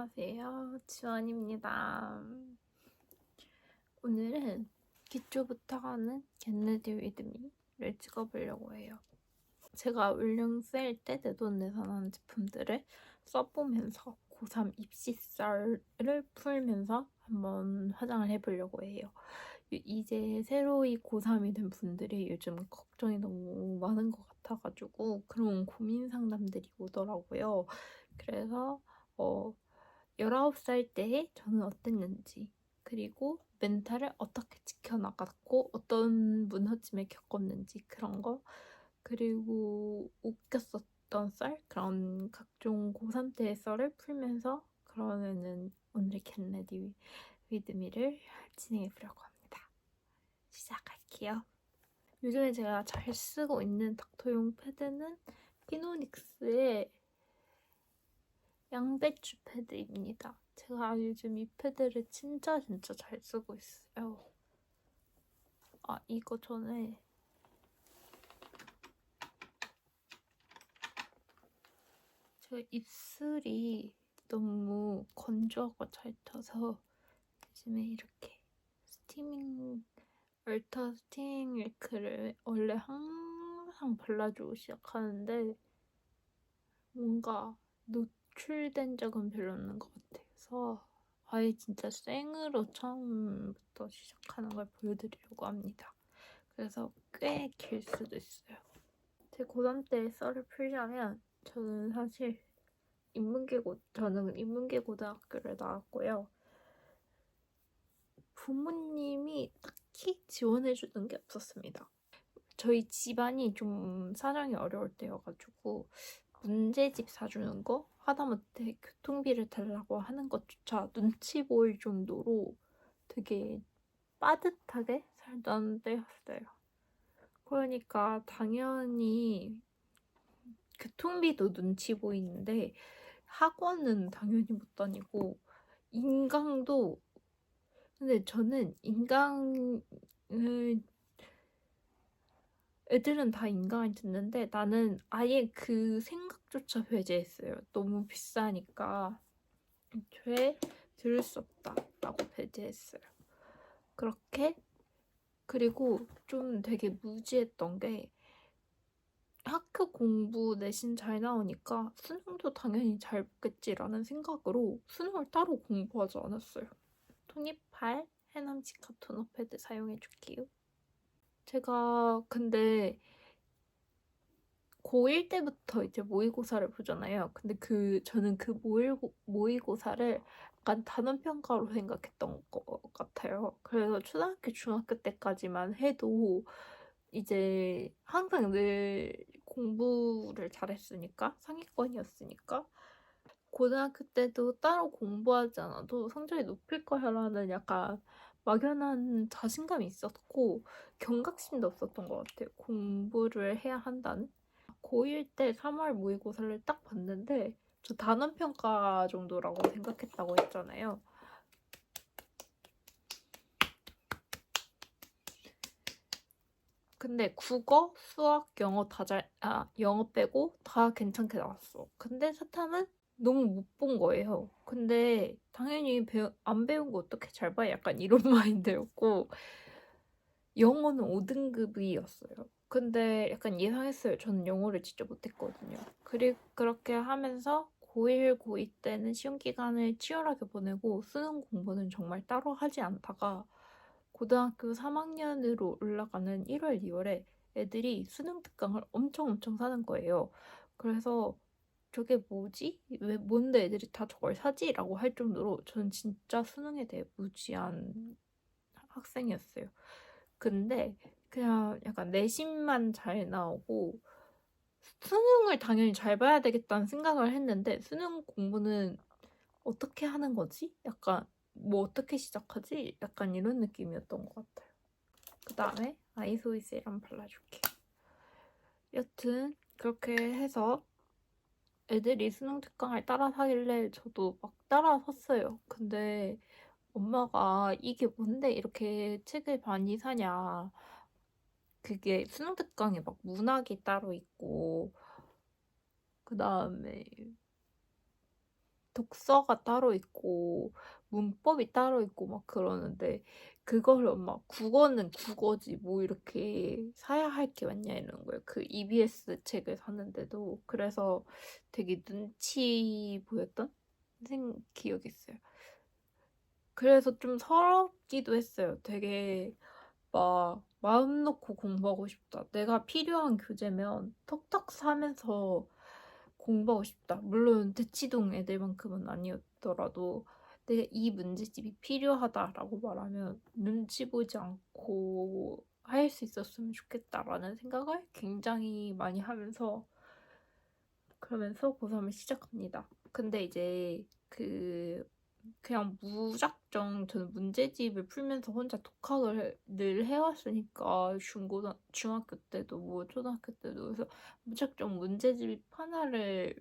안녕하세요. 지원입니다. 오늘은 기초부터 하는 겟레디 위드 미를 찍어보려고 해요. 제가 울릉 세일 때 내돈내산하는 제품들을 써보면서 고3 입시썰을 풀면서 한번 화장을 해보려고 해요. 이제 새로이 고3이 된 분들이 요즘 걱정이 너무 많은 것 같아가지고 그런 고민 상담들이 오더라고요. 그래서 19살 때 저는 어땠는지, 그리고 멘탈을 어떻게 지켜나갔고 어떤 무너짐을 겪었는지 그런 거, 그리고 웃겼었던 썰, 그런 각종 고3 때의 썰을 풀면서 그러면은 오늘의 겟레디 위드 미를 진행해보려고 합니다. 시작할게요. 요즘에 제가 잘 쓰고 있는 닥터용 패드는 피노닉스의 양배추 패드입니다. 제가 요즘 이 패드를 진짜 잘 쓰고 있어요. 이거 전에 제가 입술이 너무 건조하고 잘 타서 요즘에 이렇게 얼터 스티밍 윌크를 원래 항상 발라주고 시작하는데 뭔가 노출된 적은 별로 없는 것 같아서 아예 진짜 생으로 처음부터 시작하는 걸 보여드리려고 합니다. 그래서 꽤 길 수도 있어요. 제 고3 때 썰을 풀자면 저는 인문계 고등학교를 나왔고요. 부모님이 딱히 지원해주는 게 없었습니다. 저희 집안이 좀 사정이 어려울 때여가지고 문제집 사주는 거, 하다못해 교통비를 달라고 하는 것조차 눈치 보일 정도로 되게 빠듯하게 살던 때였어요. 그러니까 당연히 교통비도 눈치 보이는데 학원은 당연히 못 다니고 인강도, 근데 저는 인강을, 애들은 다 인강을 듣는데 나는 아예 그 생각조차 배제했어요. 너무 비싸니까 애초에 들을 수 없다라고 배제했어요. 그렇게. 그리고 좀 되게 무지했던 게 학교 공부 내신 잘 나오니까 수능도 당연히 잘 보겠지라는 생각으로 수능을 따로 공부하지 않았어요. 토니팔 해남 치카 토너 패드 사용해줄게요. 제가 근데 고1 때부터 이제 모의고사를 보잖아요. 근데 저는 그 모의고사를 약간 단원평가로 생각했던 것 같아요. 그래서 초등학교, 중학교 때까지만 해도 이제 항상 늘 공부를 잘했으니까, 상위권이었으니까 고등학교 때도 따로 공부하지 않아도 성적이 높을 거라는 약간 막연한 자신감이 있었고 경각심도 없었던 것 같아요. 공부를 해야 한다는. 고1 때 3월 모의고사를 딱 봤는데 저 단원평가 정도라고 생각했다고 했잖아요. 근데 국어, 수학, 영어 영어 빼고 다 괜찮게 나왔어. 근데 사탐은 너무 못 본 거예요. 근데 당연히 안 배운 거 어떻게 잘 봐? 약간 이런 마인드였고 영어는 5등급이었어요. 근데 약간 예상했어요. 저는 영어를 진짜 못했거든요. 그리고 그렇게 하면서 고1, 고2 때는 시험 기간을 치열하게 보내고 수능 공부는 정말 따로 하지 않다가 고등학교 3학년으로 올라가는 1월, 2월에 애들이 수능 특강을 엄청 사는 거예요. 그래서 저게 뭐지? 뭔데 애들이 다 저걸 사지? 라고 할 정도로 저는 진짜 수능에 대해 무지한 학생이었어요. 근데 그냥 약간 내신만 잘 나오고 수능을 당연히 잘 봐야 되겠다는 생각을 했는데 수능 공부는 어떻게 하는 거지? 약간 뭐 어떻게 시작하지? 약간 이런 느낌이었던 것 같아요. 그 다음에 아이소이 세럼 발라줄게요. 여튼 그렇게 해서 애들이 수능 특강을 따라 사길래 저도 막 따라 샀어요. 근데 엄마가 이게 뭔데 이렇게 책을 많이 사냐. 그게 수능 특강에 막 문학이 따로 있고 그 다음에 독서가 따로 있고 문법이 따로 있고 막 그러는데 그거를 막 국어는 국어지 뭐 이렇게 사야 할 게 많냐 이러는 거예요. 그 EBS 책을 샀는데도. 그래서 되게 눈치 보였던 기억이 있어요. 그래서 좀 서럽기도 했어요. 되게 막 마음 놓고 공부하고 싶다. 내가 필요한 교재면 턱턱 사면서 공부하고 싶다. 물론 대치동 애들만큼은 아니었더라도 내가 이 문제집이 필요하다라고 말하면 눈치 보지 않고 할 수 있었으면 좋겠다라는 생각을 굉장히 많이 하면서 그러면서 고3을 시작합니다. 근데 이제 그냥 무작정 저는 문제집을 풀면서 혼자 독학을 늘 해왔으니까 중학교 때도 뭐 초등학교 때도 그래서 무작정 문제집 하나를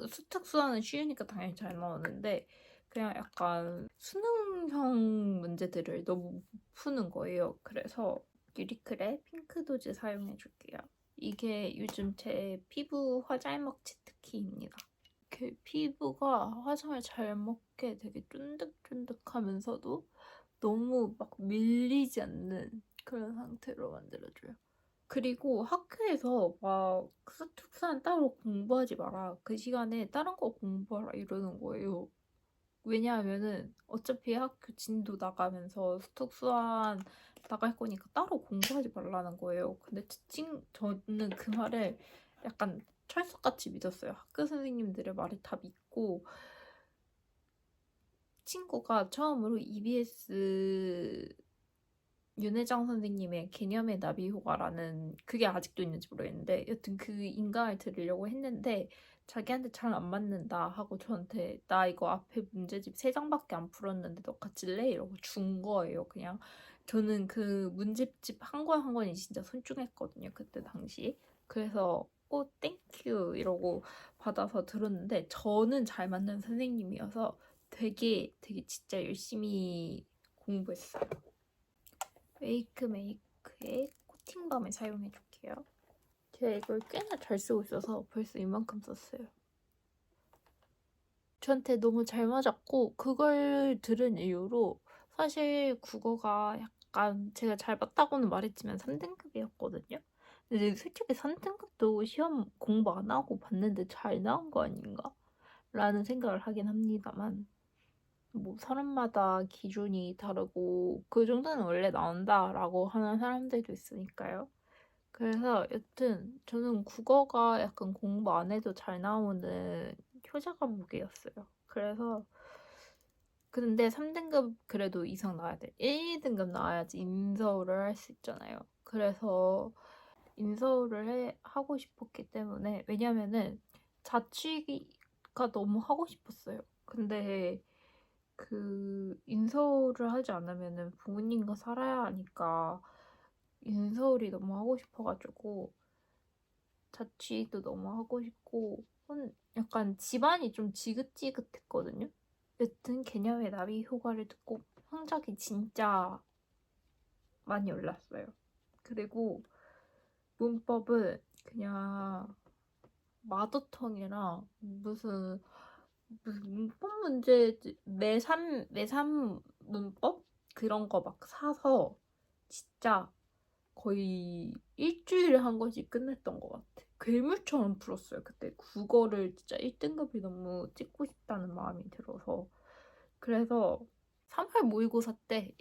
수특 수학은 쉬우니까 당연히 잘 나오는데 그냥 약간 수능형 문제들을 너무 못 푸는 거예요. 그래서 유리클의 핑크도즈 사용해줄게요. 이게 요즘 제 피부 화잘먹 치트키입니다. 그 피부가 화장을 잘 먹게 되게 쫀득쫀득하면서도 너무 막 밀리지 않는 그런 상태로 만들어줘요. 그리고 학교에서 막 특수한 따로 공부하지 마라. 그 시간에 다른 거 공부하라 이러는 거예요. 왜냐하면은 어차피 학교 진도 나가면서 특수한 나갈 거니까 따로 공부하지 말라는 거예요. 근데 저는 그 말을 약간 철석같이 믿었어요. 학교 선생님들의 말을 다 믿고 친구가 처음으로 EBS 윤혜정 선생님의 개념의 나비 효과라는 그게 아직도 있는지 모르겠는데 여튼 그 인강을 들으려고 했는데 자기한테 잘 안 맞는다 하고 저한테 나 이거 앞에 문제집 3장밖에 안 풀었는데 너 같이 래 이러고 준 거예요. 그냥 저는 그 문제집 한 권 한 권이 진짜 소중했거든요. 그때 당시. 그래서 땡큐 이러고 받아서 들었는데 저는 잘 맞는 선생님이어서 되게 진짜 열심히 공부했어요. 메이크의 코팅밤을 사용해줄게요. 제가 이걸 꽤나 잘 쓰고 있어서 벌써 이만큼 썼어요. 저한테 너무 잘 맞았고 그걸 들은 이유로 사실 국어가 약간 제가 잘 봤다고는 말했지만 3등급이었거든요. 근데 솔직히 3등급도 시험 공부 안 하고 봤는데 잘 나온 거 아닌가? 라는 생각을 하긴 합니다만 뭐 사람마다 기준이 다르고 그 정도는 원래 나온다라고 하는 사람들도 있으니까요. 그래서 여튼 저는 국어가 약간 공부 안 해도 잘 나오는 효자 과목이었어요. 그래서 근데 3등급 그래도 이상 나와야 돼. 1, 2등급 나와야지 인서울을 할 수 있잖아요. 그래서 인서울을 하고 싶었기 때문에 왜냐면은 자취가 너무 하고 싶었어요. 근데 그 인서울을 하지 않으면은 부모님과 살아야 하니까 인서울이 너무 하고 싶어가지고 자취도 너무 하고 싶고 약간 집안이 좀 지긋지긋했거든요. 여튼 개념의 나비 효과를 듣고 성적이 진짜 많이 올랐어요. 그리고 문법은 그냥 마더텅이랑 무슨 문법 문제 매삼 문법 그런 거 막 사서 진짜 거의 일주일에 한 권씩 끝냈던 것 같아. 괴물처럼 풀었어요. 그때 국어를 진짜 1등급이 너무 찍고 싶다는 마음이 들어서 그래서 3월 모의고사 때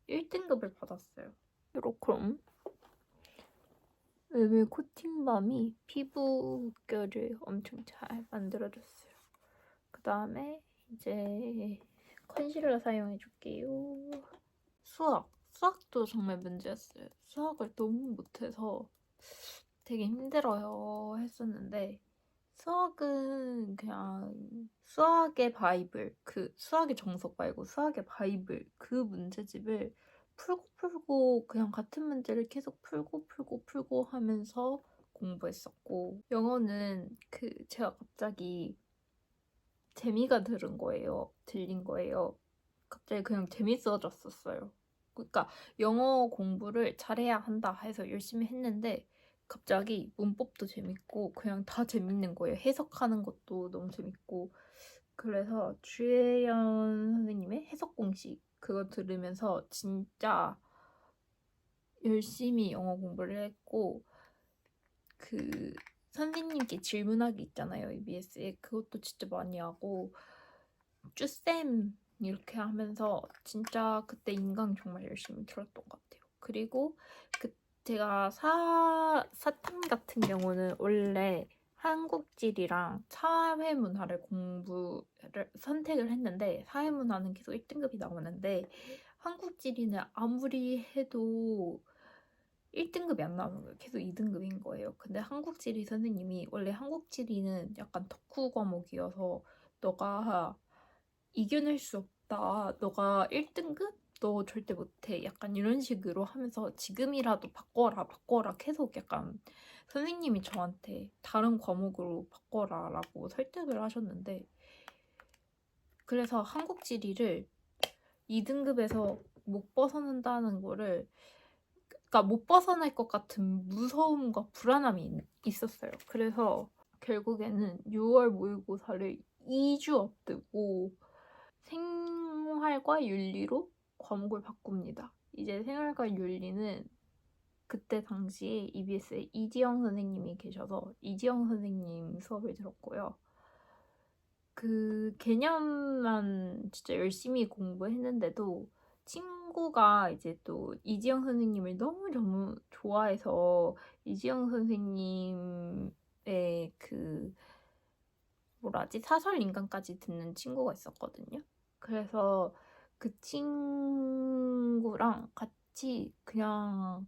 1등급을 받았어요. 요렇게 웨벨 코팅밤이 피부결을 엄청 잘 만들어줬어요. 그 다음에 이제 컨실러 사용해줄게요. 수학도 정말 문제였어요. 수학을 너무 못해서 되게 힘들어요 했었는데 수학은 그냥 수학의 바이블 그 수학의 정석 말고 수학의 바이블 그 문제집을 풀고 그냥 같은 문제를 계속 풀고 하면서 공부했었고 영어는 제가 갑자기 재미가 들린 거예요. 갑자기 그냥 재밌어졌었어요. 그러니까 영어 공부를 잘해야 한다 해서 열심히 했는데 갑자기 문법도 재밌고 그냥 다 재밌는 거예요. 해석하는 것도 너무 재밌고 그래서 주혜연 선생님의 해석 공식 그거 들으면서 진짜 열심히 영어 공부를 했고, 그 선생님께 질문하기 있잖아요, EBS에. 그것도 진짜 많이 하고, 쭈쌤 이렇게 하면서 진짜 그때 인강 정말 열심히 들었던 것 같아요. 그리고 그 제가 사탐 같은 경우는 원래 한국지리랑 사회문화를 공부를 선택을 했는데, 사회문화는 계속 1등급이 나오는데 한국지리는 아무리 해도 1등급이 안 나오는 거예요. 계속 2등급인 거예요. 근데 한국지리 선생님이, 원래 한국지리는 약간 덕후 과목이어서 너가 이겨낼 수 없다, 너가 1등급? 너 절대 못해, 약간 이런 식으로 하면서 지금이라도 바꿔라 계속 약간 선생님이 저한테 다른 과목으로 바꿔라 라고 설득을 하셨는데, 그래서 한국지리를 2등급에서 못 벗어난다는 거를, 그러니까 못 벗어날 것 같은 무서움과 불안함이 있었어요. 그래서 결국에는 6월 모의고사를 2주 앞두고 생활과 윤리로 과목을 바꿉니다. 이제 생활과 윤리는 그때 당시에 EBS에 이지영 선생님이 계셔서 이지영 선생님 수업을 들었고요. 그 개념만 진짜 열심히 공부했는데도 친구가 이제 또 이지영 선생님을 너무 좋아해서 이지영 선생님의 그 뭐라지 사설 인강까지 듣는 친구가 있었거든요. 그래서 그 친구랑 같이 그냥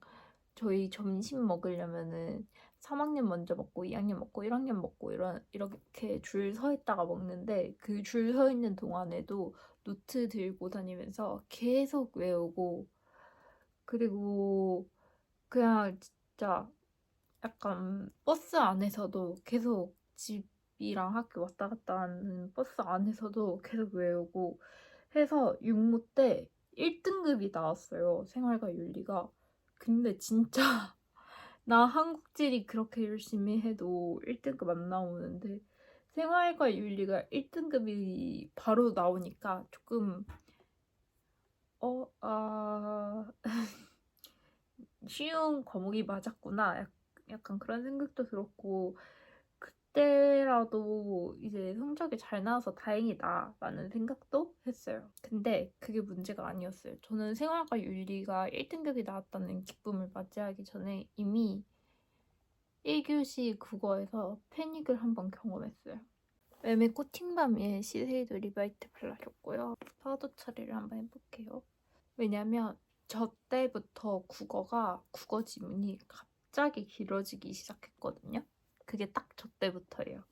저희 점심 먹으려면은 3학년 먼저 먹고 2학년 먹고 1학년 먹고 이렇게 줄 서 있다가 먹는데, 그 줄 서 있는 동안에도 노트 들고 다니면서 계속 외우고, 그리고 그냥 진짜 약간 버스 안에서도 계속 집이랑 학교 왔다 갔다 하는 버스 안에서도 계속 외우고 해서 육모 때 1등급이 나왔어요, 생활과 윤리가. 근데 진짜 나 한국지리 그렇게 열심히 해도 1등급 안 나오는데 생활과 윤리가 1등급이 바로 나오니까 조금 쉬운 과목이 맞았구나, 약간 그런 생각도 들었고, 그때라도 이제 성적이 잘 나와서 다행이다 라는 생각도 했어요. 근데 그게 문제가 아니었어요. 저는 생활과 윤리가 1등급이 나왔다는 기쁨을 맞이하기 전에 이미 1교시 국어에서 패닉을 한번 경험했어요. 매매 코팅밤에 시세이도 리바이트 플라셨고요. 파도 처리를 한번 해볼게요. 왜냐면 저 때부터 국어 지문이 갑자기 길어지기 시작했거든요. 그게 딱 저 때부터예요.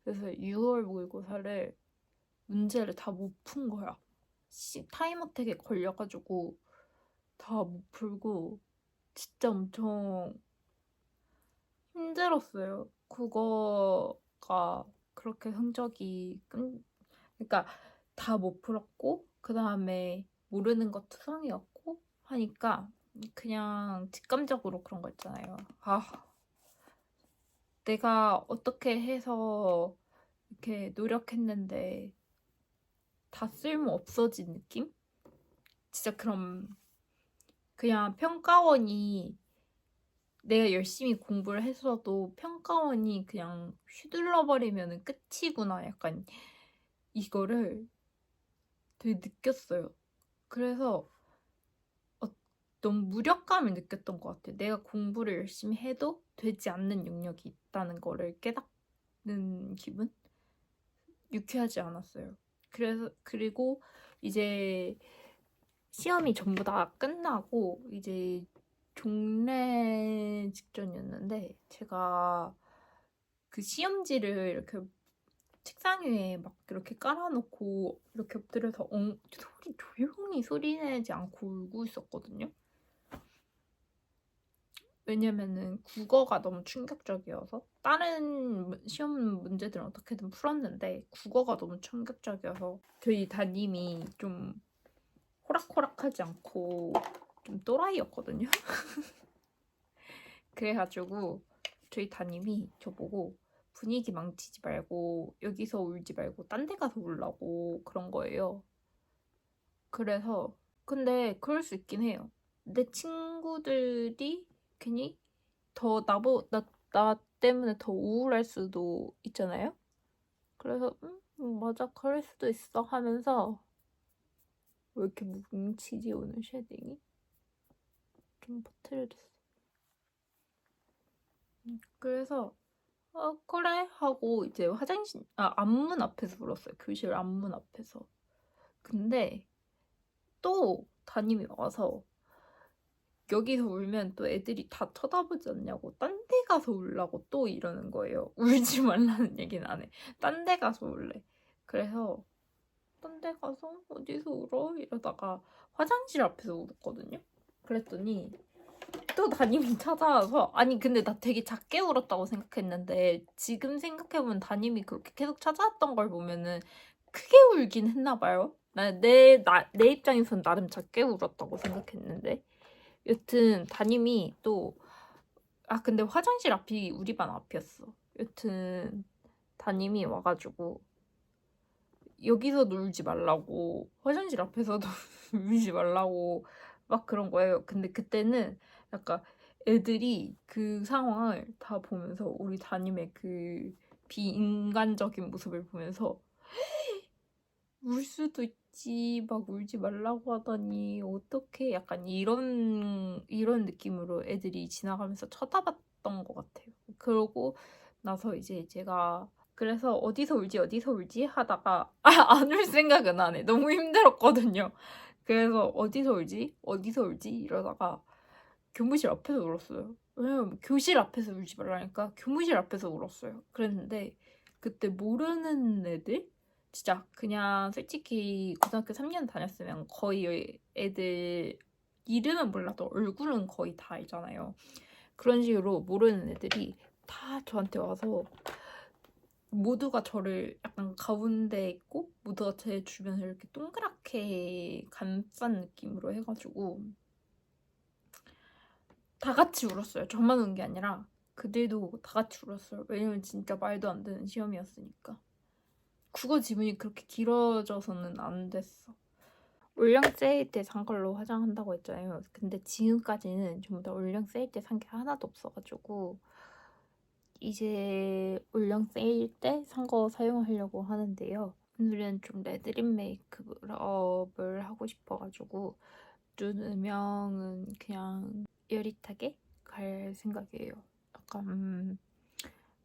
그래서 6월 모의고사를 문제를 다 못 푼 거야. 타임어택에 걸려가지고 다 못 풀고 진짜 엄청 힘들었어요. 국어가 그렇게 성적이 그러니까 다 못 풀었고 그 다음에 모르는 거 투성이었고 하니까 그냥 직감적으로 그런 거 있잖아요. 내가 어떻게 해서 이렇게 노력했는데 다 쓸모 없어진 느낌? 진짜 그럼 그냥 평가원이, 내가 열심히 공부를 했어도 평가원이 그냥 휘둘러버리면 끝이구나, 약간 이거를 되게 느꼈어요. 그래서 너무 무력감을 느꼈던 것 같아요. 내가 공부를 열심히 해도 되지 않는 영역이 있다는 거를 깨닫는 기분? 유쾌하지 않았어요. 그리고 이제 시험이 전부 다 끝나고 이제 종례 직전이었는데, 제가 그 시험지를 이렇게 책상 위에 막 이렇게 깔아놓고 이렇게 엎드려서 조용히 소리 내지 않고 울고 있었거든요. 왜냐면은 국어가 너무 충격적이어서, 다른 시험 문제들은 어떻게든 풀었는데 국어가 너무 충격적이어서, 저희 담임이 좀 호락호락하지 않고 좀 또라이였거든요. 그래가지고 저희 담임이 저보고 분위기 망치지 말고 여기서 울지 말고 딴 데 가서 울라고 그런 거예요. 그래서 근데 그럴 수 있긴 해요. 내 친구들이 괜히 더 나 때문에 더 우울할 수도 있잖아요. 그래서 맞아 그럴 수도 있어 하면서 왜 이렇게 뭉치지 오늘 쉐딩이? 좀 퍼뜨려줬어. 그래서 그래 하고 이제 앞문 앞에서 울었어요. 교실 앞문 앞에서. 근데 또 담임이 와서 여기서 울면 또 애들이 다 쳐다보지 않냐고 딴 데 가서 울라고 또 이러는 거예요. 울지 말라는 얘기는 안 해. 딴 데 가서 울래. 그래서 딴 데 가서 어디서 울어? 이러다가 화장실 앞에서 울었거든요. 그랬더니 또 담임이 찾아와서 아니 근데 나 되게 작게 울었다고 생각했는데 지금 생각해보면 담임이 그렇게 계속 찾아왔던 걸 보면은 크게 울긴 했나 봐요. 내 입장에선 나름 작게 울었다고 생각했는데 여튼 담임이 또 근데 화장실 앞이 우리 반 앞이었어. 여튼 담임이 와가지고 여기서 놀지 말라고 화장실 앞에서도 울지 말라고 막 그런 거예요. 근데 그때는 약간 애들이 그 상황을 다 보면서 우리 담임의 그 비인간적인 모습을 보면서 울 수도 있지 막 울지 말라고 하더니 어떻게 약간 이런 느낌으로 애들이 지나가면서 쳐다봤던 것 같아요. 그러고 나서 이제 제가 그래서 어디서 울지 하다가 안 울 생각은 안 해. 너무 힘들었거든요. 그래서 어디서 울지 이러다가 교무실 앞에서 울었어요. 왜냐면 교실 앞에서 울지 말라니까 교무실 앞에서 울었어요. 그랬는데 그때 모르는 애들 진짜 그냥 솔직히 고등학교 3년 다녔으면 거의 애들 이름은 몰라도 얼굴은 거의 다 알잖아요. 그런 식으로 모르는 애들이 다 저한테 와서 모두가 저를 약간 가운데 있고 모두가 제 주변을 이렇게 동그랗게 감싼 느낌으로 해가지고 다 같이 울었어요. 저만 운 게 아니라 그들도 다 같이 울었어요. 왜냐면 진짜 말도 안 되는 시험이었으니까. 국어 지문이 그렇게 길어져서는 안 됐어. 올영 세일 때 산 걸로 화장한다고 했잖아요. 근데 지금까지는 전부 다 올영 세일 때 산 게 하나도 없어가지고 이제 올영 세일 때 산 거 사용하려고 하는데요. 오늘은 좀 레드립 메이크업을 하고 싶어가지고 눈 음영은 그냥 여릿하게 갈 생각이에요. 약간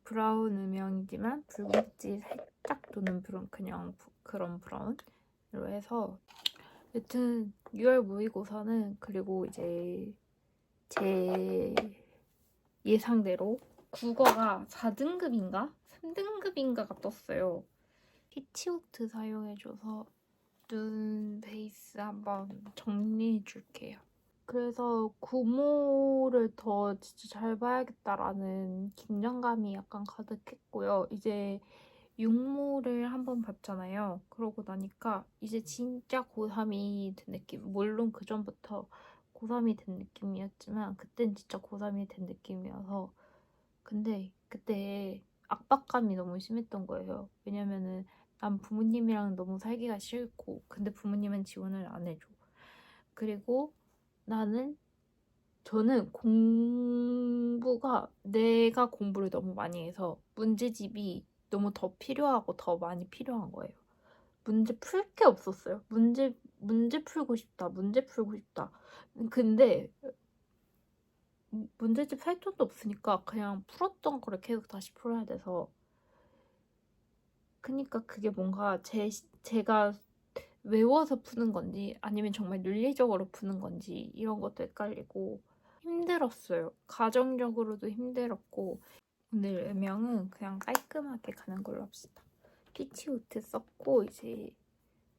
브라운 음영이지만 붉은기 살짝 도는 그냥 그런 브라운으로 해서 여튼 6월 모의고사는 그리고 이제 제 예상대로 국어가 4등급인가? 3등급인가가 떴어요. 피치오트 사용해줘서 눈 베이스 한번 정리해줄게요. 그래서 구모를 더 진짜 잘 봐야겠다라는 긴장감이 약간 가득했고요. 이제 육모를 한번 봤잖아요. 그러고 나니까 이제 진짜 고3이 된 느낌. 물론 그 전부터 고3이 된 느낌이었지만 그땐 진짜 고3이 된 느낌이어서 근데 그때 압박감이 너무 심했던 거예요. 왜냐면은 난 부모님이랑 너무 살기가 싫고 근데 부모님은 지원을 안 해줘. 그리고 저는 내가 공부를 너무 많이 해서 문제집이 너무 더 필요하고 더 많이 필요한 거예요. 문제 풀 게 없었어요. 문제 풀고 싶다. 문제 풀고 싶다. 근데 문제집 할 돈도 없으니까 그냥 풀었던 거를 계속 다시 풀어야 돼서 그니까 그게 뭔가 제가 외워서 푸는 건지 아니면 정말 논리적으로 푸는 건지 이런 것도 헷갈리고 힘들었어요. 가정적으로도 힘들었고 오늘 음영은 그냥 깔끔하게 가는 걸로 합시다. 피치오트 썼고 이제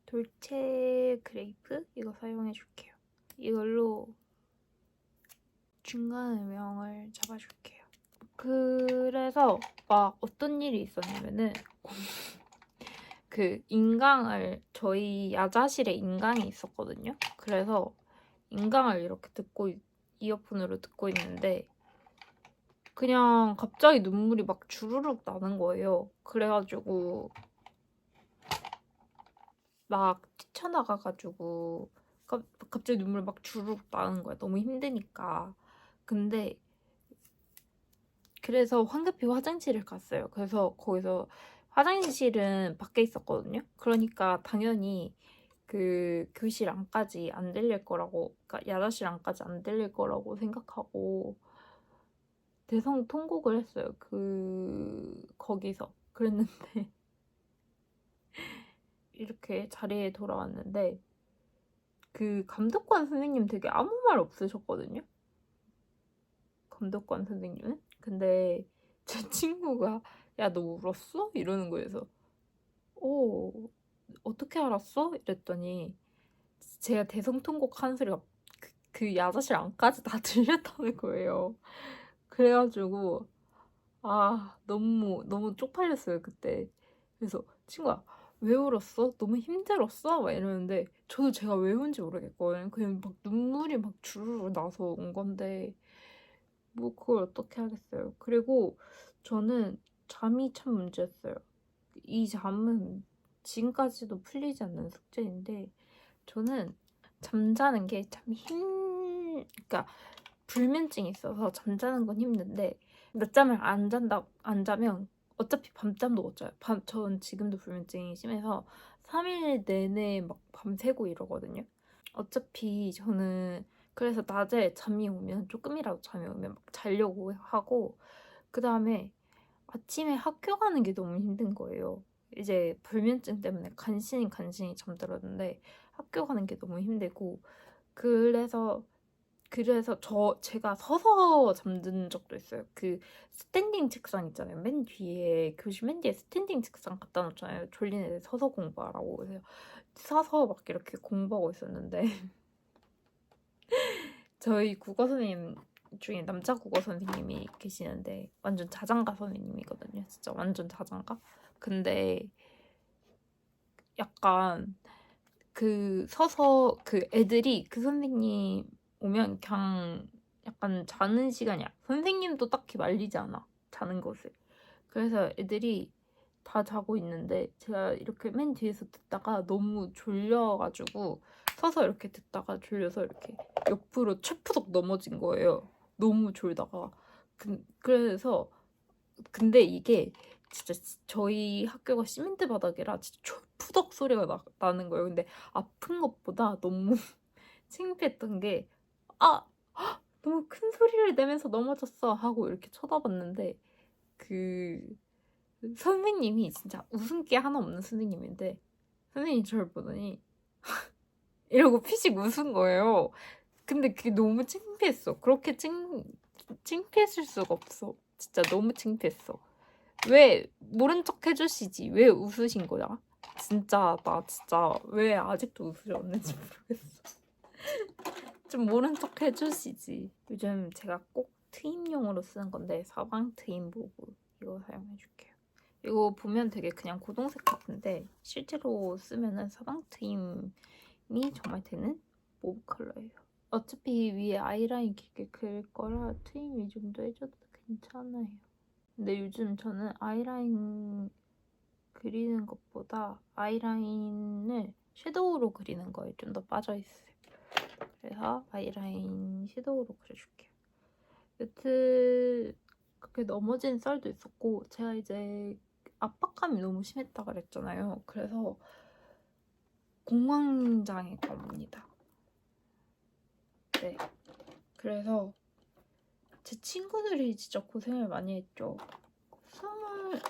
돌체 그레이프 이거 사용해줄게요. 이걸로 중간 음영을 잡아줄게요. 그래서 막 어떤 일이 있었냐면은 저희 야자실에 인강이 있었거든요. 그래서 인강을 이렇게 이어폰으로 듣고 있는데 그냥 갑자기 눈물이 막 주르륵 나는 거예요. 그래가지고 막 뛰쳐나가가지고 갑자기 눈물 막 주르륵 나는 거야. 너무 힘드니까. 근데 그래서 황급히 화장실을 갔어요. 그래서 거기서 화장실은 밖에 있었거든요. 그러니까 당연히 그 교실 안까지 안 들릴 거라고, 그러니까 야자실 안까지 안 들릴 거라고 생각하고 대성통곡을 했어요. 거기서. 그랬는데 이렇게 자리에 돌아왔는데 그 감독관 선생님 되게 아무 말 없으셨거든요. 감독관 선생님은. 근데 제 친구가 야, 너 울었어? 이러는 거예요. 그래서 어, 어떻게 알았어? 이랬더니 제가 대성통곡 하는 소리가 그 야자실 안까지 다 들렸다는 거예요. 그래가지고 너무 너무 쪽팔렸어요 그때. 그래서 친구가 왜 울었어? 너무 힘들었어? 막 이러는데 저도 제가 왜 운지 모르겠거든요. 그냥 막 눈물이 막 주르르 나서 온 건데 뭐 그걸 어떻게 하겠어요. 그리고 저는 잠이 참 문제였어요. 이 잠은 지금까지도 풀리지 않는 숙제인데 저는 잠자는 게 참 그러니까 불면증이 있어서 잠자는 건 힘든데 낮잠을 안 자면 어차피 밤잠도 못 자요. 전 지금도 불면증이 심해서 3일 내내 막 밤새고 이러거든요. 어차피 저는 그래서 낮에 잠이 오면 조금이라도 잠이 오면 막 자려고 하고 그 다음에 아침에 학교 가는 게 너무 힘든 거예요. 이제 불면증 때문에 간신히 잠들었는데 학교 가는 게 너무 힘들고 그래서 제가 서서 잠든 적도 있어요. 그 스탠딩 책상 있잖아요. 맨 뒤에 교실 맨 뒤에 스탠딩 책상 갖다 놓잖아요. 졸린 애들 서서 공부하라고. 그래서 서서 막 이렇게 공부하고 있었는데 저희 국어 선생님 중에 남자 국어 선생님이 계시는데 완전 자장가 선생님이거든요. 진짜 완전 자장가. 근데 약간 서서 그 애들이 그 선생님 오면 그냥 약간 자는 시간이야. 선생님도 딱히 말리지 않아. 자는 것을. 그래서 애들이 다 자고 있는데 제가 이렇게 맨 뒤에서 듣다가 너무 졸려가지고 서서 이렇게 듣다가 졸려서 이렇게 옆으로 철푸덕 넘어진 거예요. 너무 졸다가. 그래서 근데 이게 진짜 저희 학교가 시멘트 바닥이라 진짜 철푸덕 소리가 나는 거예요. 근데 아픈 것보다 너무 창피했던 게 너무 큰 소리를 내면서 넘어졌어 하고 이렇게 쳐다봤는데 그 선생님이 진짜 웃음기 하나 없는 선생님인데 선생님이 저를 보더니 이러고 피식 웃은 거예요. 근데 그게 너무 창피했어. 그렇게 창피했을 수가 없어. 진짜 너무 창피했어. 왜 모른 척 해주시지? 왜 웃으신 거야? 진짜 나 진짜 왜 아직도 웃으셨는지 모르겠어. 좀 모른 척 해주시지. 요즘 제가 꼭 트임용으로 쓰는 건데 사방 트임 보고 이거 사용해줄게요. 이거 보면 되게 그냥 고동색 같은데 실제로 쓰면은 사방 트임이 정말 되는 모브 컬러예요. 어차피 위에 아이라인 깊게 그릴 거라 트임 이 정도 해줘도 괜찮아요. 근데 요즘 저는 아이라인 그리는 것보다 아이라인을 섀도우로 그리는 거에 좀 더 빠져있어요. 그래서 아이라인 섀도우로 그려줄게요. 여튼 그렇게 넘어진 썰도 있었고 제가 이제 압박감이 너무 심했다 그랬잖아요. 그래서 공황장애 겁니다. 네. 그래서 제 친구들이 진짜 고생을 많이 했죠.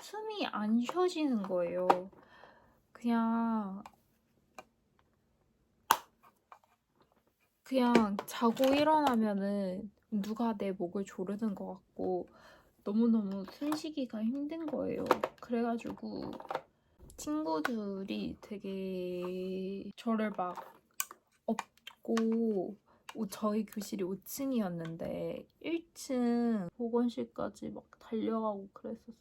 숨이 안 쉬어지는 거예요. 그냥 자고 일어나면은 누가 내 목을 조르는 것 같고 너무너무 숨쉬기가 힘든 거예요. 그래가지고 친구들이 되게 저를 막 업고 저희 교실이 5층이었는데 1층 보건실까지 막 달려가고 그랬었어요.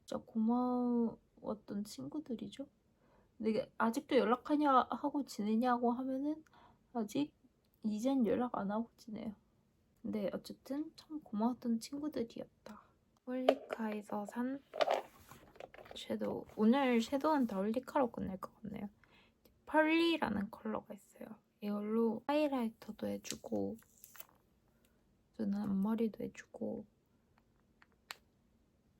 진짜 고마웠던 친구들이죠. 근데 아직도 연락하냐 하고 지내냐고 하면은 아직 이젠 연락 안 하고 지내요. 근데 어쨌든 참 고마웠던 친구들이었다. 홀리카에서 산 섀도우. 오늘 섀도우는 다 홀리카로 끝낼 것 같네요. 펄리라는 컬러가 있어요. 이걸로 하이라이터도 해주고 눈 앞머리도 해주고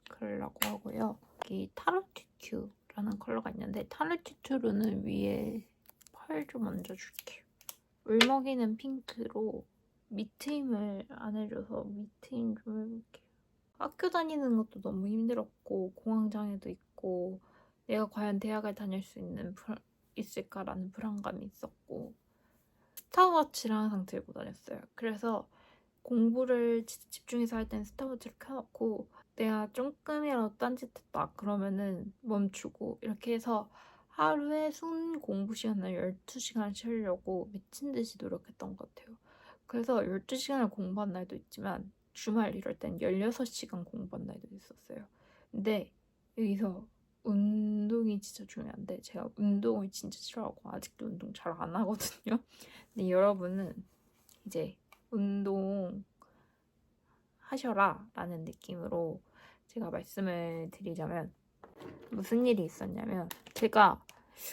그러려고 하고요. 여기 타르투투라는 컬러가 있는데 타르투투로는 위에 펄 좀 얹어줄게요. 울먹이는 핑크로 밑트임을 안 해줘서 밑트임 좀 해볼게요. 학교 다니는 것도 너무 힘들었고 공황장애도 있고 내가 과연 대학을 다닐 수 있을까라는 불안감이 있었고 스타워치를 항상 들고 다녔어요. 그래서 공부를 진짜 집중해서 할 때는 스타워치를 켜놓고 내가 조금이라도 딴짓했다 그러면은 멈추고 이렇게 해서 하루에 순 공부 시간을 12시간 쉬려고 미친 듯이 노력했던 것 같아요. 그래서 12시간을 공부한 날도 있지만 주말 이럴 땐 16시간 공부한 날도 있었어요. 근데 여기서 운동이 진짜 중요한데 제가 운동을 진짜 싫어하고 아직도 운동 잘 안 하거든요. 근데 여러분은 이제 운동 하셔라 라는 느낌으로 제가 말씀을 드리자면 무슨 일이 있었냐면 제가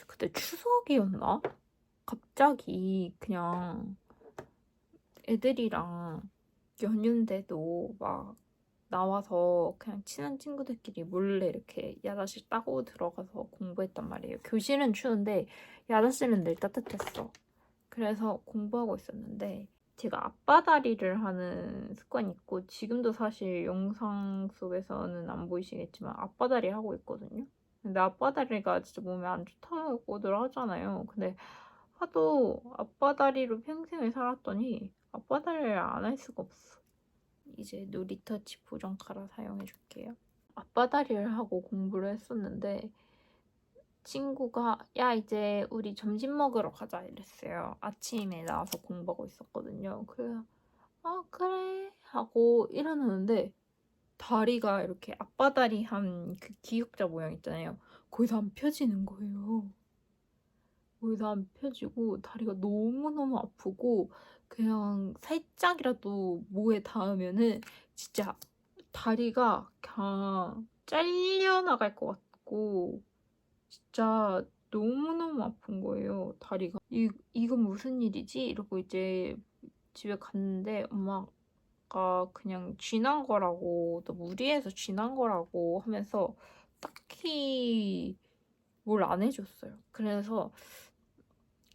그때 추석이었나? 갑자기 그냥 애들이랑 연휴인데도 막 나와서 그냥 친한 친구들끼리 몰래 이렇게 야자실 따고 들어가서 공부했단 말이에요. 교실은 추운데 야자실은 늘 따뜻했어. 그래서 공부하고 있었는데 제가 앞바다리를 하는 습관이 있고 지금도 사실 영상 속에서는 안 보이시겠지만 앞바다리 하고 있거든요. 근데 앞바다리가 진짜 몸에 안 좋다고들 하잖아요. 근데 하도 앞바다리로 평생을 살았더니 앞바다리를 안 할 수가 없어. 이제 누리터치 보정 카라 사용해 줄게요. 앞바다리를 하고 공부를 했었는데 친구가 야 이제 우리 점심 먹으러 가자 이랬어요. 아침에 나와서 공부하고 있었거든요. 그래서 아 그래 하고 일어나는데 다리가 이렇게 앞바다리 한 그 기역자 모양 있잖아요. 거기서 안 펴지는 거예요. 거기서 안 펴지고 다리가 너무너무 아프고 그냥 살짝이라도 뭐에 닿으면은 진짜 다리가 그냥 잘려나갈 것 같고 진짜 너무너무 아픈 거예요, 다리가. 이건 무슨 일이지? 이러고 이제 집에 갔는데 엄마가 그냥 쥐난 거라고, 너 무리해서 쥐난 거라고 하면서 딱히 뭘 안 해줬어요. 그래서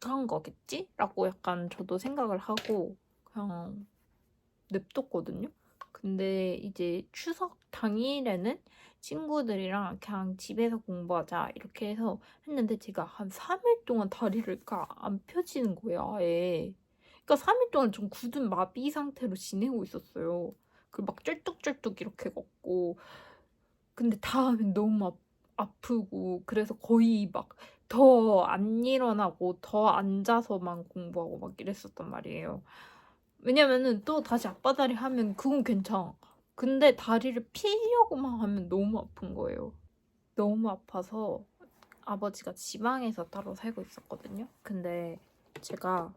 그런 거겠지? 라고 약간 저도 생각을 하고 그냥 냅뒀거든요. 근데 이제 추석 당일에는 친구들이랑 그냥 집에서 공부하자 이렇게 해서 했는데 제가 한 3일 동안 다리를 안 펴지는 거예요, 아예. 그러니까 3일 동안 좀 굳은 마비 상태로 지내고 있었어요. 그리고 막 쩔뚝쩔뚝 이렇게 걷고 근데 다음엔 너무 아프고 그래서 거의 막 더 안 일어나고 더 앉아서만 공부하고 막 이랬었단 말이에요. 왜냐면은 또 다시 앞바다리 하면 그건 괜찮아. 근데 다리를 피려고만 하면 너무 아픈 거예요. 너무 아파서 아버지가 지방에서 따로 살고 있었거든요. 근데 제가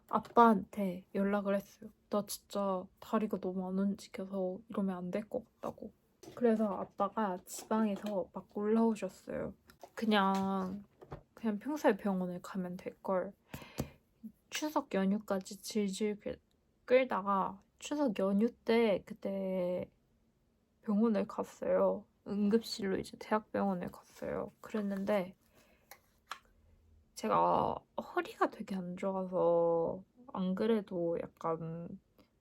아빠한테 연락을 했어요. 나 진짜 다리가 너무 안 움직여서 이러면 안 될 것 같다고. 그래서 아빠가 지방에서 막 올라오셨어요. 그냥 평소에 병원을 가면 될걸. 추석 연휴까지 질질 끌다가 추석 연휴 때 그때 병원을 갔어요. 응급실로 이제 대학병원을 갔어요. 그랬는데 제가 허리가 되게 안 좋아서 안 그래도 약간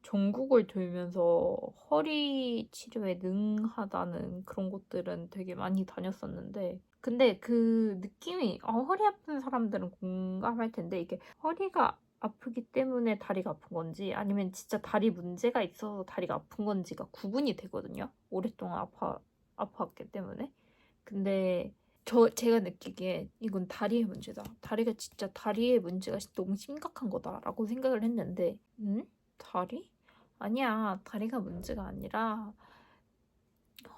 전국을 돌면서 허리 치료에 능하다는 그런 곳들은 되게 많이 다녔었는데 근데 그 느낌이 허리 아픈 사람들은 공감할 텐데 이게 허리가 아프기 때문에 다리가 아픈 건지 아니면 진짜 다리 문제가 있어서 다리가 아픈 건지가 구분이 되거든요. 오랫동안 아파왔기 때문에. 근데 제가 느끼기에 이건 다리의 문제다. 다리의 문제가 너무 심각한 거다라고 생각을 했는데 다리? 아니야. 다리가 문제가 아니라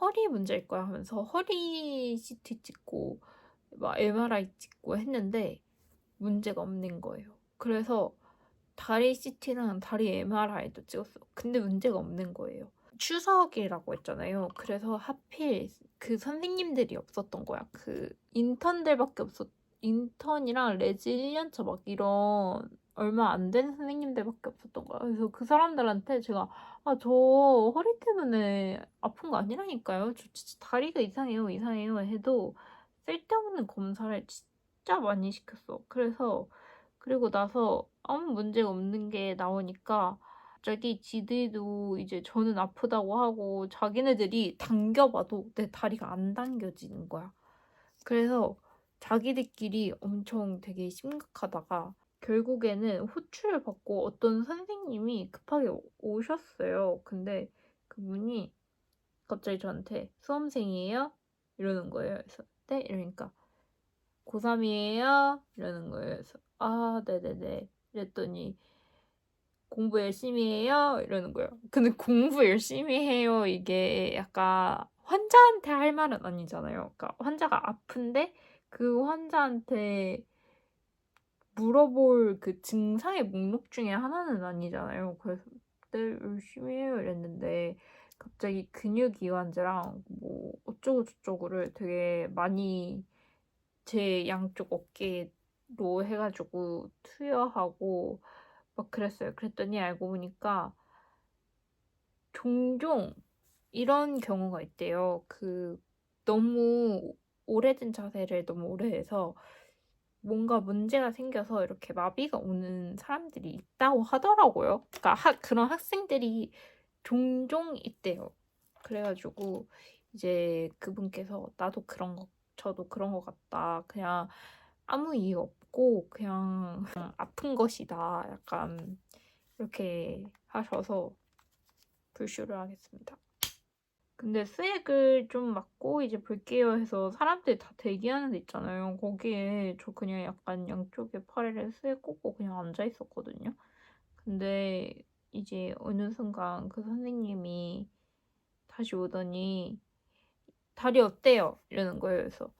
허리 문제일 거야 하면서 허리 CT 찍고 막 MRI 찍고 했는데 문제가 없는 거예요. 그래서 다리 CT랑 다리 MRI도 찍었어. 근데 문제가 없는 거예요. 추석이라고 했잖아요. 그래서 하필 그 선생님들이 없었던 거야. 그 인턴들밖에 인턴이랑 레지 1년차 막 이런 얼마 안 된 선생님들밖에 없었던 거야. 그래서 그 사람들한테 제가 저 허리 때문에 아픈 거 아니라니까요. 저 진짜 다리가 이상해요 해도 쓸데없는 검사를 진짜 많이 시켰어. 그래서 그리고 나서 아무 문제가 없는 게 나오니까 갑자기 지들도 이제 저는 아프다고 하고 자기네들이 당겨봐도 내 다리가 안 당겨지는 거야. 그래서 자기들끼리 엄청 되게 심각하다가 결국에는 호출을 받고 어떤 선생님이 급하게 오셨어요. 근데 그분이 갑자기 저한테 수험생이에요? 이러는 거예요. 그래서 네? 이러니까 고3이에요? 이러는 거예요. 그래서 네네네. 이랬더니 공부 열심히 해요? 이러는 거예요. 근데 공부 열심히 해요. 이게 약간 환자한테 할 말은 아니잖아요. 그러니까 환자가 아픈데 그 환자한테 물어볼 그 증상의 목록 중에 하나는 아니잖아요. 그래서 네, 열심히 해요. 이랬는데 갑자기 근육이완제랑 뭐 어쩌고 저쩌고를 되게 많이 제 양쪽 어깨로 해가지고 투여하고 막 그랬어요. 그랬더니 알고 보니까 종종 이런 경우가 있대요. 너무 오래된 자세를 너무 오래 해서 뭔가 문제가 생겨서 이렇게 마비가 오는 사람들이 있다고 하더라고요. 그러니까 그런 학생들이 종종 있대요. 그래가지고 이제 그분께서 저도 그런 거 같다. 그냥 아무 이유 없고 그냥 아픈 것이다. 약간 이렇게 하셔서 불쇼를 하겠습니다. 근데 스웩을 좀 맞고 이제 볼게요 해서 사람들이 다 대기하는 데 있잖아요. 거기에 저 그냥 약간 양쪽에 팔에 스웩 꽂고 그냥 앉아 있었거든요. 근데 이제 어느 순간 그 선생님이 다시 오더니 다리 어때요? 이러는 거예요. 그래서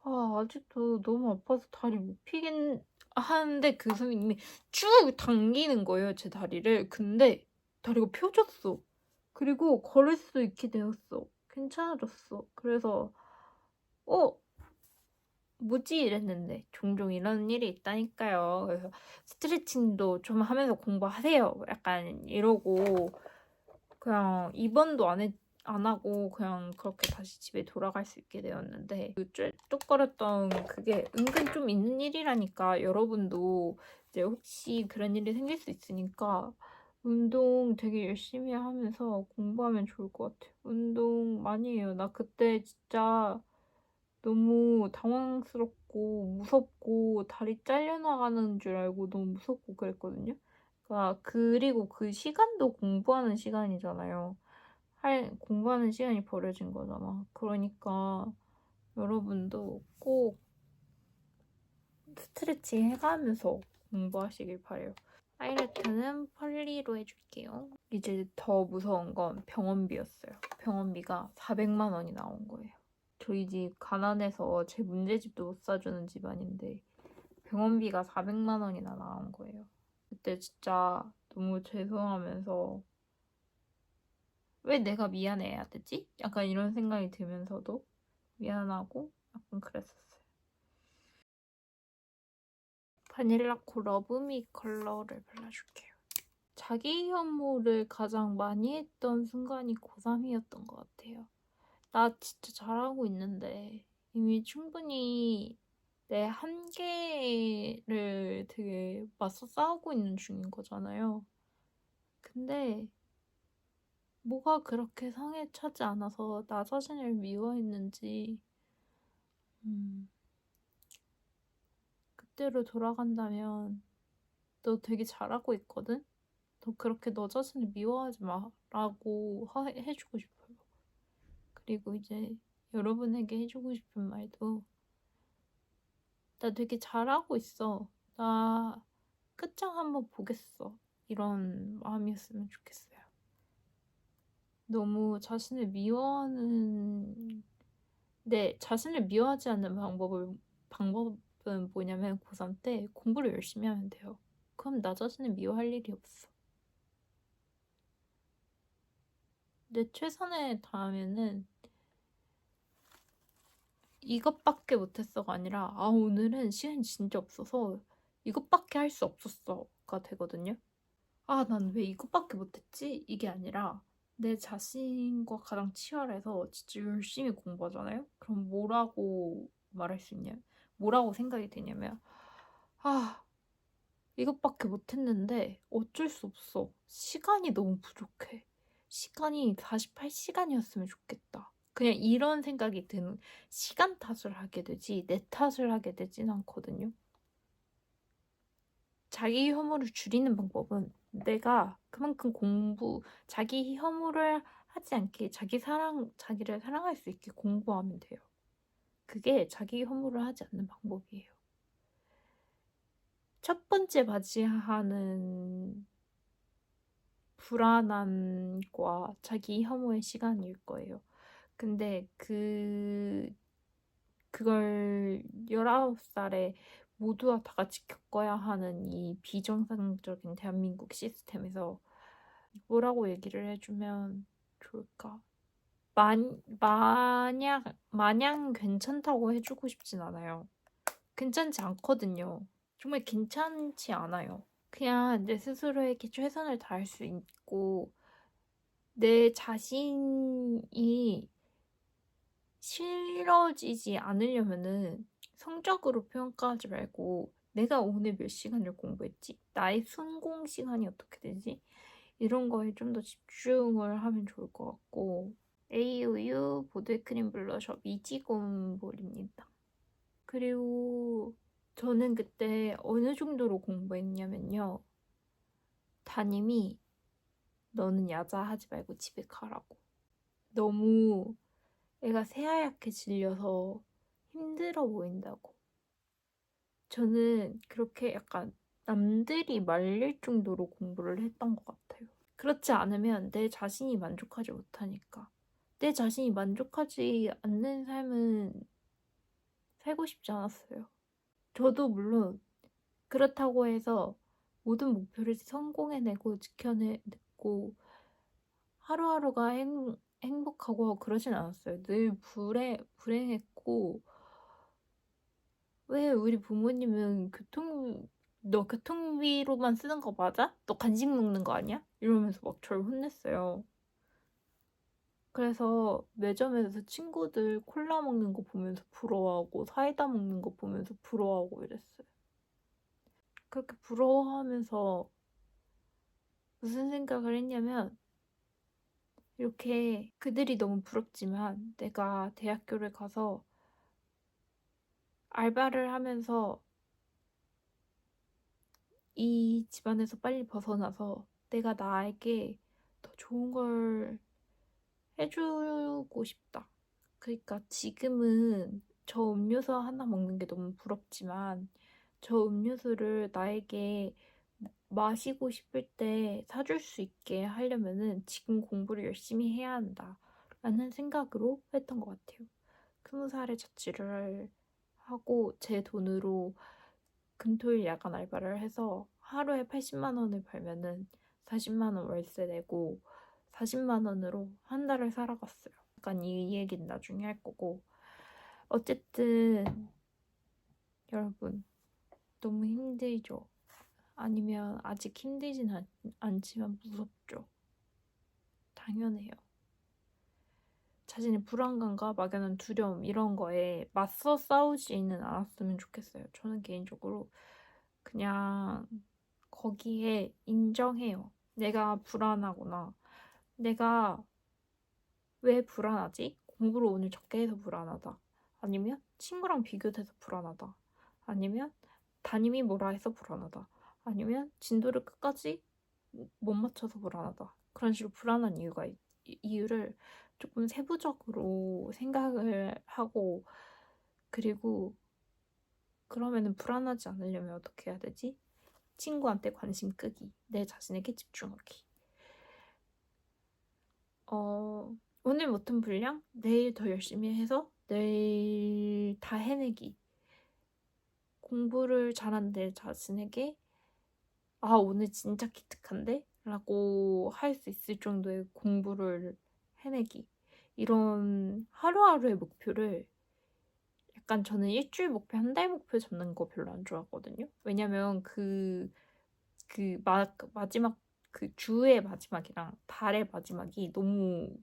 아직도 너무 아파서 다리 못 피긴 하는데 그 선생님이 쭉 당기는 거예요. 제 다리를. 근데 다리가 펴졌어. 그리고 걸을 수 있게 되었어. 괜찮아졌어. 그래서 어? 뭐지? 이랬는데 종종 이런 일이 있다니까요. 그래서 스트레칭도 좀 하면서 공부하세요. 약간 이러고 그냥 입원도 안 하고 그냥 그렇게 다시 집에 돌아갈 수 있게 되었는데 그 쩔뚝거렸던 그게 은근 좀 있는 일이라니까 여러분도 이제 혹시 그런 일이 생길 수 있으니까 운동 되게 열심히 하면서 공부하면 좋을 것 같아요. 운동 많이 해요. 나 그때 진짜 너무 당황스럽고 무섭고 다리 잘려나가는 줄 알고 너무 무섭고 그랬거든요. 그리고 그 시간도 공부하는 시간이잖아요. 공부하는 시간이 버려진 거잖아. 그러니까 여러분도 꼭 스트레칭 해가면서 공부하시길 바래요. 하이라이트는 펄리로 해줄게요. 이제 더 무서운 건 병원비였어요. 병원비가 400만 원이 나온 거예요. 저희 집 가난해서 제 문제집도 못 사주는 집안인데 병원비가 400만 원이나 나온 거예요. 그때 진짜 너무 죄송하면서 왜 내가 미안해야 되지? 약간 이런 생각이 들면서도 미안하고 약간 그랬었어요. 바닐라코 러브미 컬러를 발라줄게요. 자기 혐오를 가장 많이 했던 순간이 고3이었던 것 같아요. 나 진짜 잘하고 있는데 이미 충분히 내 한계를 되게 맞서 싸우고 있는 중인 거잖아요. 근데 뭐가 그렇게 성에 차지 않아서 나 자신을 미워했는지 그때로 돌아간다면 너 되게 잘하고 있거든? 너 그렇게 너 자신을 미워하지 마라고 해주고 싶어요. 그리고 이제 여러분에게 해주고 싶은 말도 나 되게 잘하고 있어. 나 끝장 한번 보겠어. 이런 마음이었으면 좋겠어요. 너무 자신을 자신을 미워하지 않는 방법은 뭐냐면 고3 때 공부를 열심히 하면 돼요. 그럼 나 자신을 미워할 일이 없어. 내 최선을 다하면은 이것밖에 못했어가 아니라 오늘은 시간이 진짜 없어서 이것밖에 할 수 없었어가 되거든요. 난 왜 이것밖에 못했지? 이게 아니라 내 자신과 가장 치열해서 진짜 열심히 공부하잖아요? 그럼 뭐라고 말할 수 있냐? 뭐라고 생각이 되냐면 이것밖에 못했는데 어쩔 수 없어. 시간이 너무 부족해. 시간이 48시간이었으면 좋겠다. 그냥 이런 생각이 드는, 시간 탓을 하게 되지 내 탓을 하게 되진 않거든요. 자기 혐오를 줄이는 방법은 내가 그만큼 자기 혐오를 하지 않게 자기를 사랑할 수 있게 공부하면 돼요. 그게 자기 혐오를 하지 않는 방법이에요. 첫 번째 맞이하는 불안함과 자기 혐오의 시간일 거예요. 근데 그걸 19살에 모두가 다 같이 겪어야 하는 이 비정상적인 대한민국 시스템에서 뭐라고 얘기를 해주면 좋을까? 마냥 괜찮다고 해주고 싶진 않아요. 괜찮지 않거든요. 정말 괜찮지 않아요. 그냥 내 스스로에게 최선을 다할 수 있고, 내 자신이 싫어지지 않으려면은 성적으로 평가하지 말고 내가 오늘 몇 시간을 공부했지? 나의 순공 시간이 어떻게 되지? 이런 거에 좀 더 집중을 하면 좋을 것 같고 AUU 보드크림 블러셔 미지곰볼입니다. 그리고 저는 그때 어느 정도로 공부했냐면요. 담임이 너는 야자하지 말고 집에 가라고. 너무 애가 새하얗게 질려서 힘들어 보인다고. 저는 그렇게 약간 남들이 말릴 정도로 공부를 했던 것 같아요. 그렇지 않으면 내 자신이 만족하지 못하니까. 내 자신이 만족하지 않는 삶은 살고 싶지 않았어요. 저도 물론 그렇다고 해서 모든 목표를 성공해내고 지켜내고 하루하루가 행복하고 그러진 않았어요. 늘 불행했고, 왜 우리 부모님은 너 교통비로만 쓰는 거 맞아? 너 간식 먹는 거 아니야? 이러면서 막 저를 혼냈어요. 그래서 매점에서 친구들 콜라 먹는 거 보면서 부러워하고 사이다 먹는 거 보면서 부러워하고 이랬어요. 그렇게 부러워하면서 무슨 생각을 했냐면 이렇게 그들이 너무 부럽지만 내가 대학교를 가서 알바를 하면서 이 집안에서 빨리 벗어나서 내가 나에게 더 좋은 걸 해주고 싶다. 그러니까 지금은 저 음료수 하나 먹는 게 너무 부럽지만 저 음료수를 나에게 마시고 싶을 때 사줄 수 있게 하려면은 지금 공부를 열심히 해야 한다. 라는 생각으로 했던 것 같아요. 20살에 자취를 하고 제 돈으로 금토일 야간 알바를 해서 하루에 80만 원을 벌면은 40만 원 월세 내고 40만 원으로 한 달을 살아갔어요. 약간 이 얘기는 나중에 할 거고. 어쨌든 여러분 너무 힘들죠? 아니면 아직 힘들진 않지만 무섭죠? 당연해요. 자신의 불안감과 막연한 두려움 이런 거에 맞서 싸우지는 않았으면 좋겠어요. 저는 개인적으로 그냥 거기에 인정해요. 내가 불안하구나. 내가 왜 불안하지? 공부를 오늘 적게 해서 불안하다. 아니면 친구랑 비교돼서 불안하다. 아니면 담임이 뭐라 해서 불안하다. 아니면 진도를 끝까지 못 맞춰서 불안하다. 그런 식으로 불안한 이유를 조금 세부적으로 생각을 하고 그리고 그러면은 불안하지 않으려면 어떻게 해야 되지? 친구한테 관심 끄기, 내 자신에게 집중하기. 오늘 못한 분량 내일 더 열심히 해서 내일 다 해내기. 공부를 잘한 내 자신에게 아, 오늘 진짜 기특한데? 라고 할 수 있을 정도의 공부를 해내기. 이런 하루하루의 목표를 약간 저는 일주일 목표, 한 달 목표 잡는 거 별로 안 좋아하거든요. 왜냐면 마지막, 그 주의 마지막이랑 달의 마지막이 너무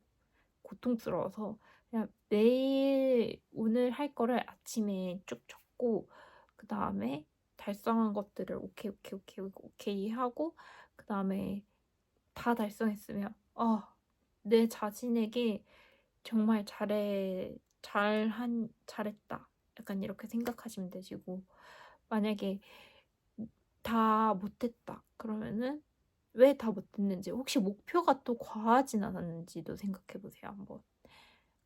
고통스러워서 그냥 매일 오늘 할 거를 아침에 쭉 적고 그 다음에 달성한 것들을 오케이 오케이 오케이 오케이 하고 그 다음에 다 달성했으면 내 자신에게 정말 잘했다. 약간 이렇게 생각하시면 되시고 만약에 다 못했다. 그러면은 왜 다 못했는지 혹시 목표가 또 과하진 않았는지도 생각해 보세요, 한번.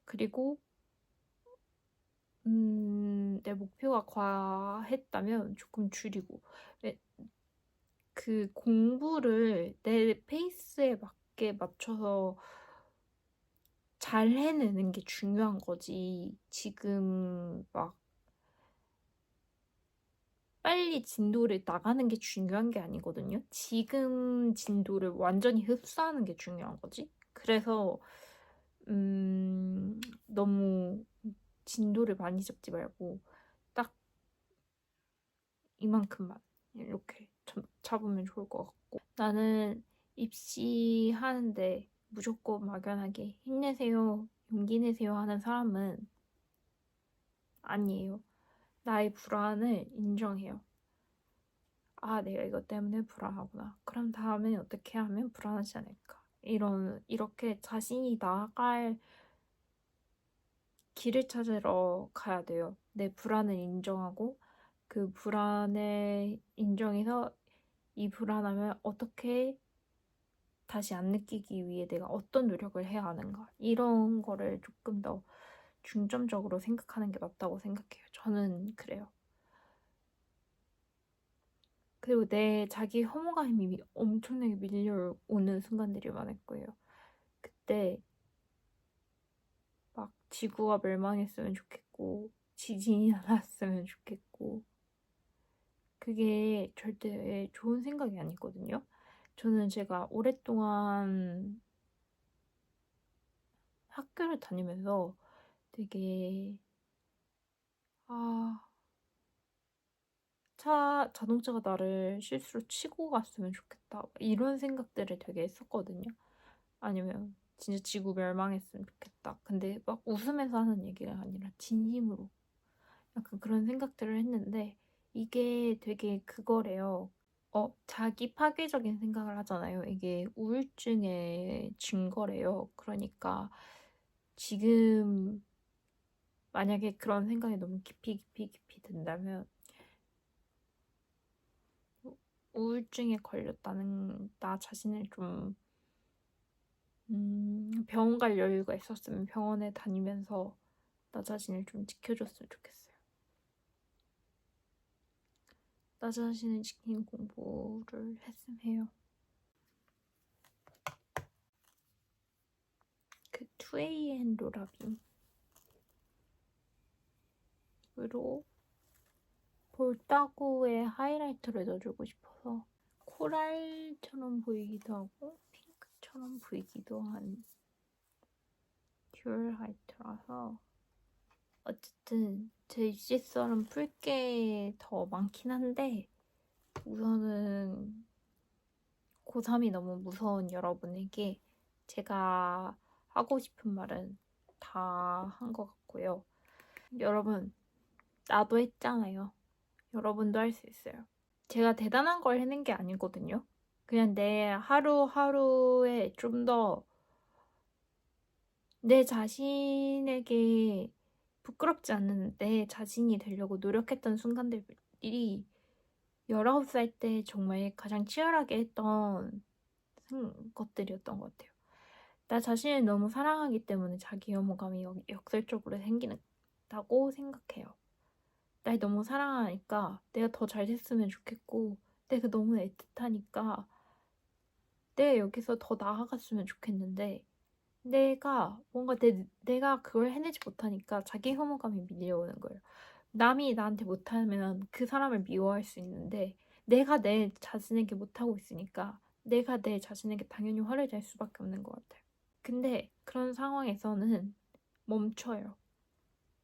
그리고 내 목표가 과했다면 조금 줄이고 그 공부를 내 페이스에 맞게 맞춰서 잘 해내는 게 중요한 거지. 지금 막 빨리 진도를 나가는 게 중요한 게 아니거든요. 지금 진도를 완전히 흡수하는 게 중요한 거지. 그래서 너무 진도를 많이 잡지 말고 딱 이만큼만 이렇게 잡으면 좋을 것 같고 나는 입시하는데 무조건 막연하게 힘내세요, 용기 내세요 하는 사람은 아니에요. 나의 불안을 인정해요. 아, 내가 이것 때문에 불안하구나. 그럼 다음에 어떻게 하면 불안하지 않을까? 이렇게 자신이 나아갈 길을 찾으러 가야 돼요. 내 불안을 인정하고 그 불안을 인정해서 이 불안함을 어떻게 다시 안 느끼기 위해 내가 어떤 노력을 해야 하는가. 이런 거를 조금 더 중점적으로 생각하는 게 맞다고 생각해요. 저는 그래요. 그리고 내 자기 혐오감이 엄청나게 밀려오는 순간들이 많을 거예요. 그때 막 지구가 멸망했으면 좋겠고 지진이 나왔으면 좋겠고 그게 절대 좋은 생각이 아니거든요. 저는 제가 오랫동안 학교를 다니면서 되게 아 자동차가 나를 실수로 치고 갔으면 좋겠다. 이런 생각들을 되게 했었거든요. 아니면 진짜 지구 멸망했으면 좋겠다. 근데 막 웃으면서 하는 얘기가 아니라 진심으로 약간 그런 생각들을 했는데 이게 되게 그거래요. 자기 파괴적인 생각을 하잖아요. 이게 우울증의 증거래요. 그러니까 지금 만약에 그런 생각이 너무 깊이 든다면 우울증에 걸렸다는 나 자신을 좀 병원 갈 여유가 있었으면 병원에 다니면서 나 자신을 좀 지켜줬으면 좋겠어요. 나 자신을 지키는 공부를 했으면 해요. 그 2AM 로라빔으로 볼따구에 하이라이터를 넣어주고 싶어서 코랄처럼 보이기도 하고 핑크처럼 보이기도 한 듀얼 하이라이터라서 어쨌든 제 입시썰은 풀 게 더 많긴 한데 우선은 고3이 너무 무서운 여러분에게 제가 하고 싶은 말은 다 한 것 같고요. 여러분, 나도 했잖아요. 여러분도 할 수 있어요. 제가 대단한 걸 해낸 게 아니거든요. 그냥 내 하루하루에 좀 더 내 자신에게 부끄럽지 않은 내 자신이 되려고 노력했던 순간들이 19살 때 정말 가장 치열하게 했던 것들이었던 것 같아요. 나 자신을 너무 사랑하기 때문에 자기 혐오감이 역설적으로 생긴다고 생각해요. 날 너무 사랑하니까 내가 더 잘 됐으면 좋겠고 내가 너무 애틋하니까 내가 여기서 더 나아갔으면 좋겠는데 내가 뭔가 내가 그걸 해내지 못하니까 자기 혐오감이 밀려오는 거예요. 남이 나한테 못하면 그 사람을 미워할 수 있는데 내가 내 자신에게 못하고 있으니까 내가 내 자신에게 당연히 화를 낼 수밖에 없는 것 같아요. 근데 그런 상황에서는 멈춰요.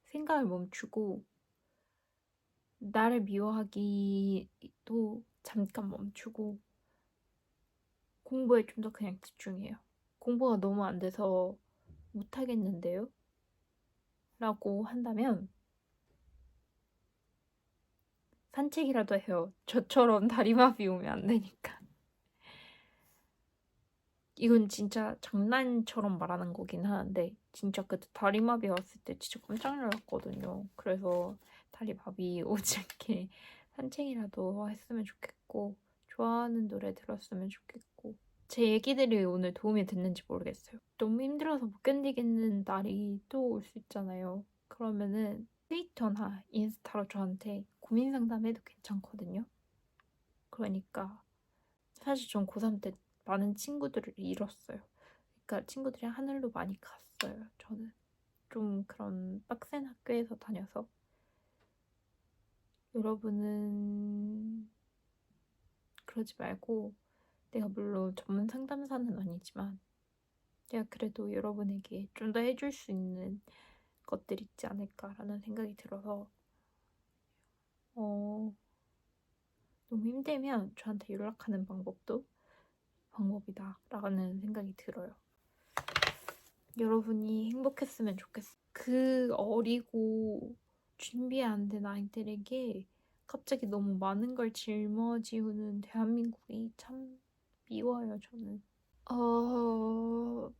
생각을 멈추고 나를 미워하기도 잠깐 멈추고 공부에 좀 더 그냥 집중해요. 공부가 너무 안 돼서 못하겠는데요? 라고 한다면 산책이라도 해요. 저처럼 다리마비 오면 안 되니까. 이건 진짜 장난처럼 말하는 거긴 하는데 진짜 그때 다리마비 왔을 때 진짜 깜짝 놀랐거든요. 그래서 다리마비 오지 않게 산책이라도 했으면 좋겠고 좋아하는 노래 들었으면 좋겠고 제 얘기들이 오늘 도움이 됐는지 모르겠어요. 너무 힘들어서 못 견디겠는 날이 또 올 수 있잖아요. 그러면은 트위터나 인스타로 저한테 고민 상담해도 괜찮거든요. 그러니까 사실 전 고3 때 많은 친구들을 잃었어요. 그러니까 친구들이 하늘로 많이 갔어요. 저는 좀 그런 빡센 학교에서 다녀서 여러분은 그러지 말고 내가 물론 전문 상담사는 아니지만 내가 그래도 여러분에게 좀 더 해줄 수 있는 것들이 있지 않을까라는 생각이 들어서 너무 힘들면 저한테 연락하는 방법도 방법이다라는 생각이 들어요. 여러분이 행복했으면 좋겠어요. 그 어리고 준비 안 된 아이들에게 갑자기 너무 많은 걸 짊어지우는 대한민국이 참 미워요, 저는.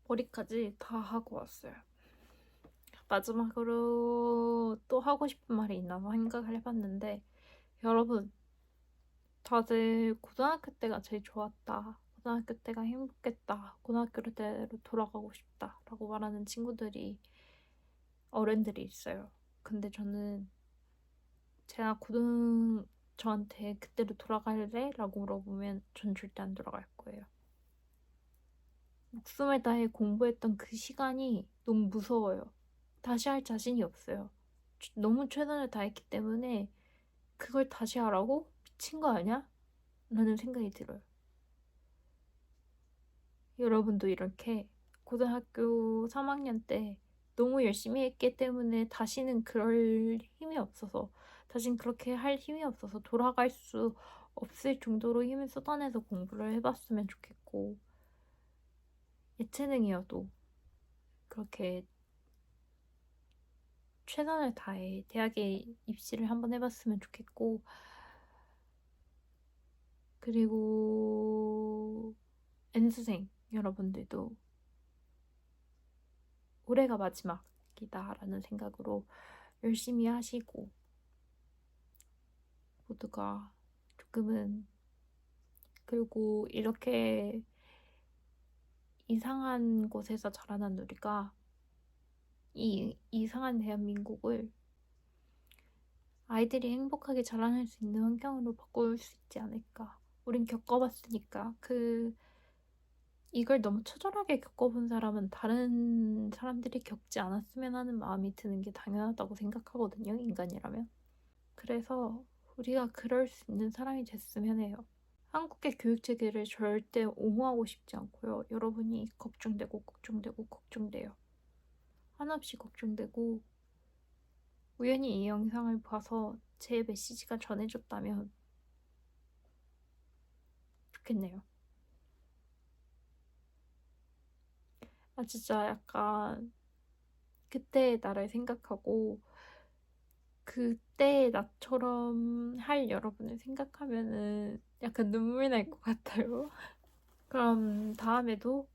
머리까지 다 하고 왔어요. 마지막으로 또 하고 싶은 말이 있나 생각을 해봤는데, 여러분, 다들 고등학교 때가 제일 좋았다. 고등학교 때가 행복했다. 고등학교 때로 돌아가고 싶다. 라고 말하는 친구들이, 어른들이 있어요. 근데 저는 제가 저한테 그때로 돌아갈래? 라고 물어보면 전 절대 안 돌아갈 거예요. 목숨을 다해 공부했던 그 시간이 너무 무서워요. 다시 할 자신이 없어요. 너무 최선을 다했기 때문에 그걸 다시 하라고? 미친 거 아니야? 라는 생각이 들어요. 여러분도 이렇게 고등학교 3학년 때 너무 열심히 했기 때문에 다시는 그럴 힘이 없어서 다신 그렇게 할 힘이 없어서 돌아갈 수 없을 정도로 힘을 쏟아내서 공부를 해봤으면 좋겠고 예체능이어도 그렇게 최선을 다해 대학에 입시를 한번 해봤으면 좋겠고 그리고 N수생 여러분들도 올해가 마지막이다라는 생각으로 열심히 하시고 모두가 조금은 그리고 이렇게 이상한 곳에서 자라난 우리가 이 이상한 대한민국을 아이들이 행복하게 자라날 수 있는 환경으로 바꿀 수 있지 않을까. 우린 겪어봤으니까 이걸 너무 처절하게 겪어본 사람은 다른 사람들이 겪지 않았으면 하는 마음이 드는 게 당연하다고 생각하거든요. 인간이라면. 그래서 우리가 그럴 수 있는 사람이 됐으면 해요. 한국의 교육체계를 절대 옹호하고 싶지 않고요. 여러분이 걱정되고 한없이 걱정되고 우연히 이 영상을 봐서 제 메시지가 전해졌다면 좋겠네요. 진짜 약간 그때의 나를 생각하고 그때의 나처럼 할 여러분을 생각하면은 약간 눈물 날 것 같아요. 그럼 다음에도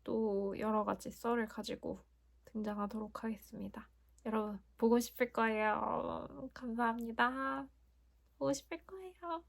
또 여러 가지 썰을 가지고 등장하도록 하겠습니다. 여러분, 보고 싶을 거예요. 감사합니다. 보고 싶을 거예요.